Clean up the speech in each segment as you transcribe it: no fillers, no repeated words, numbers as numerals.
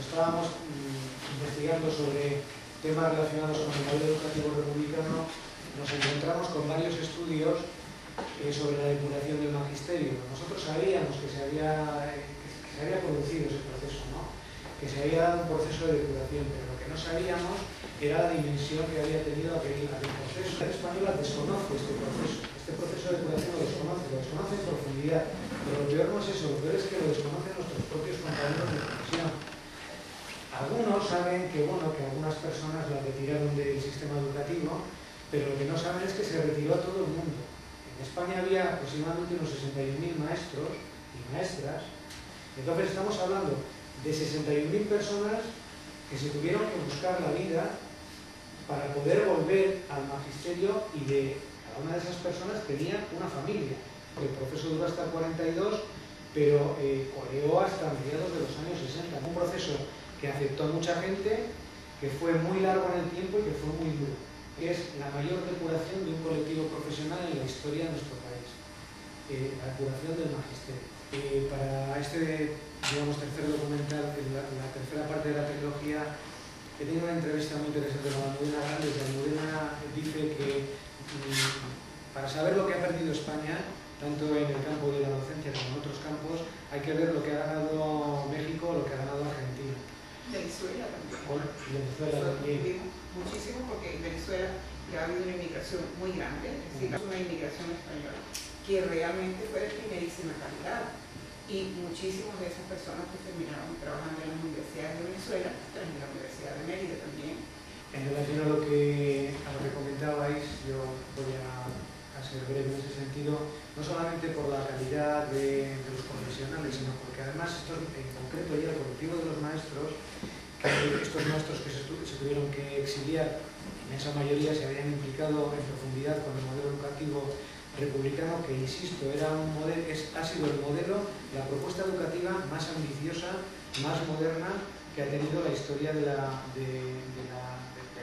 estábamos investigando sobre temas relacionados con el modelo educativo republicano, nos encontramos con varios estudios sobre la depuración del magisterio. Nosotros sabíamos que se había producido ese proceso, ¿no? Que se había dado un proceso de depuración, pero lo que no sabíamos era la dimensión que había tenido aquel proceso. La española desconoce este proceso de depuración lo desconoce en profundidad, pero lo peor no es eso, lo peor es que lo desconocen nuestros propios compañeros de profesión. Algunos saben que, bueno, que algunas personas la retiraron del sistema educativo, pero lo que no saben es que se retiró a todo el mundo. En España había aproximadamente unos 61.000 maestros y maestras. Entonces estamos hablando de 61.000 personas que se tuvieron que buscar la vida para poder volver al magisterio, y cada una de esas personas tenía una familia. El proceso duró hasta el 42, pero coleó hasta mediados de los años 60. Un proceso que afectó a mucha gente, que fue muy largo en el tiempo y que fue muy duro. Es la mayor depuración de un colectivo profesional en la historia de nuestro país, la depuración del magisterio. Para este, digamos, tercer documental, la tercera parte de la trilogía, he tenido una entrevista muy interesante con Almudena Grandes. Almudena dice que para saber lo que ha perdido España, tanto en el campo de la docencia como en otros campos, hay que ver lo que ha ganado México o lo que ha ganado Argentina. Venezuela también. Venezuela también. Muchísimo, porque en Venezuela ya ha habido una inmigración muy grande, es decir, una inmigración española que realmente fue de primerísima calidad, y muchísimas de esas personas que terminaron trabajando en las universidades de Venezuela, en la Universidad de Mérida también. En relación a lo que comentabais, yo voy a ser breve en ese sentido, no solamente por la calidad de los profesionales, sino porque además estos, en concreto ya el colectivo de los maestros, estos maestros que se tuvieron que exiliar, en esa mayoría se habían implicado en profundidad con el modelo educativo republicano, que, insisto, ha sido el modelo, la propuesta educativa más ambiciosa, más moderna que ha tenido la historia de la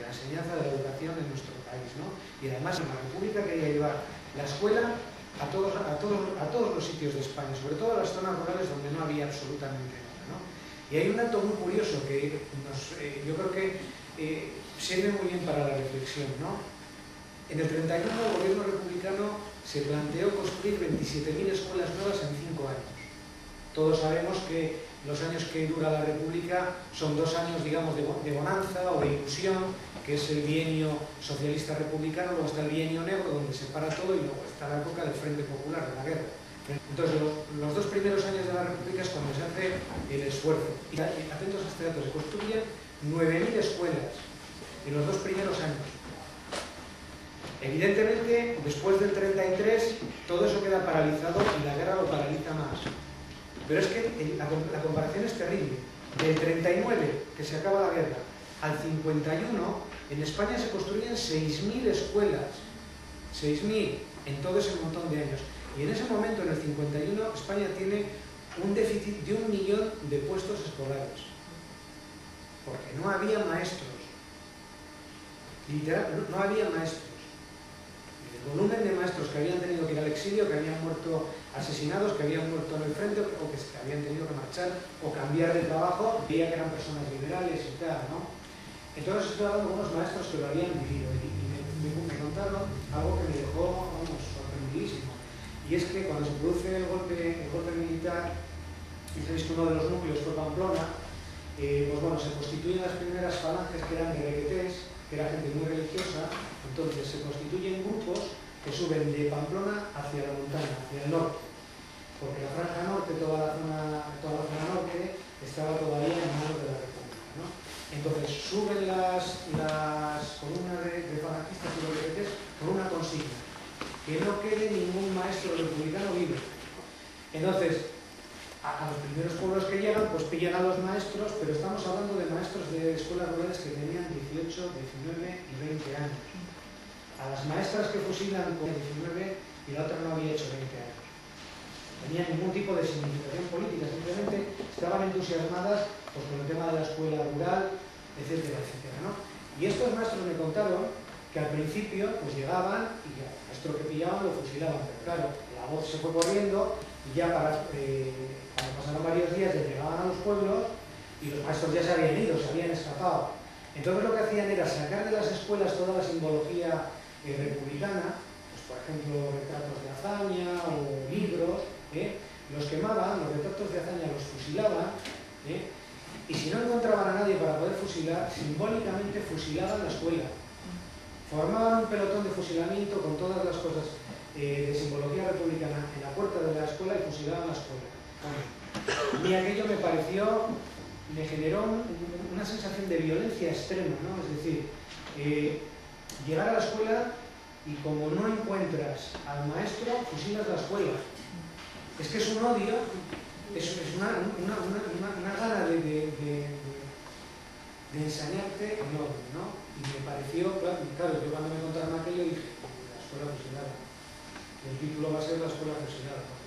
enseñanza, de la educación en nuestro país, ¿no? Y además la República quería llevar la escuela a todos los sitios de España, sobre todo a las zonas rurales donde no había absolutamente nada, ¿no? Y hay un dato muy curioso que yo creo que sirve muy bien para la reflexión, ¿no? En el 31 el gobierno republicano se planteó construir 27.000 escuelas nuevas en 5 años. Todos sabemos que los años que dura la República son 2 años, digamos, de bonanza o de ilusión, que es el bienio socialista republicano, luego está el bienio negro, donde se para todo, y luego está la época del Frente Popular, de la guerra. Entonces, los 2 primeros años de la República es cuando se hace el esfuerzo. Y atentos a este dato, se construyen 9.000 escuelas en los 2 primeros años. Evidentemente, después del 33, todo eso queda paralizado y la guerra lo paraliza más. Pero es que la comparación es terrible. Del 39, que se acaba la guerra, al 51, en España se construyen 6.000 escuelas. 6.000 en todo ese montón de años. Y en ese momento, en el 51, España tiene un déficit de 1 millón de puestos escolares. Porque no había maestros. Literal, no había maestros. El volumen de maestros que habían tenido que ir al exilio, que habían muerto asesinados, que habían muerto en el frente, o que habían tenido que marchar o cambiar de trabajo, veía que eran personas liberales y tal, ¿no? Entonces estoy hablando con unos maestros que lo habían vivido, y me contaron algo que me dejó, vamos, sorprendidísimo. Y es que cuando se produce el golpe militar, y sabéis que uno de los núcleos fue Pamplona, pues bueno, se constituyen las primeras falanges, que eran de requetés, que era gente muy religiosa. Entonces se constituyen grupos que suben de Pamplona hacia la montaña, hacia el norte, porque la franja norte, toda la zona norte, estaba todavía en manos de la República, ¿no? Entonces suben las columnas de falangistas y los requetés con una consigna: que no quede ningún maestro republicano libre. Entonces, a los primeros pueblos que llegan, pues pillan a los maestros, pero estamos hablando de maestros de escuelas rurales que tenían 18, 19 y 20 años. A las maestras que fusilan con 19 y la otra no había hecho 20 años. No tenían ningún tipo de significación política, simplemente estaban entusiasmadas pues, con el tema de la escuela rural, etcétera, etcétera, ¿no? Y estos maestros me contaron que al principio pues llegaban y al maestro que pillaban lo fusilaban, pero claro, la voz se fue corriendo y ya cuando pasaron varios días ya llegaban a los pueblos, y los maestros ya se habían ido, se habían escapado. Entonces lo que hacían era sacar de las escuelas toda la simbología republicana, pues por ejemplo retratos de hazaña o libros, los quemaban, los retratos de hazaña los fusilaban, y si no encontraban a nadie para poder fusilar, simbólicamente fusilaban la escuela. Formaban un pelotón de fusilamiento con todas las cosas de simbología republicana en la puerta de la escuela y fusilaban la escuela. Y aquello me generó una sensación de violencia extrema, ¿no? Es decir, llegar a la escuela y como no encuentras al maestro, fusilas la escuela. Es que es un odio, es una gana de ensañarte enorme, ¿no? Y me pareció, claro, yo cuando me contaron aquello dije, la escuela fusilada. El título va a ser la escuela fusilada.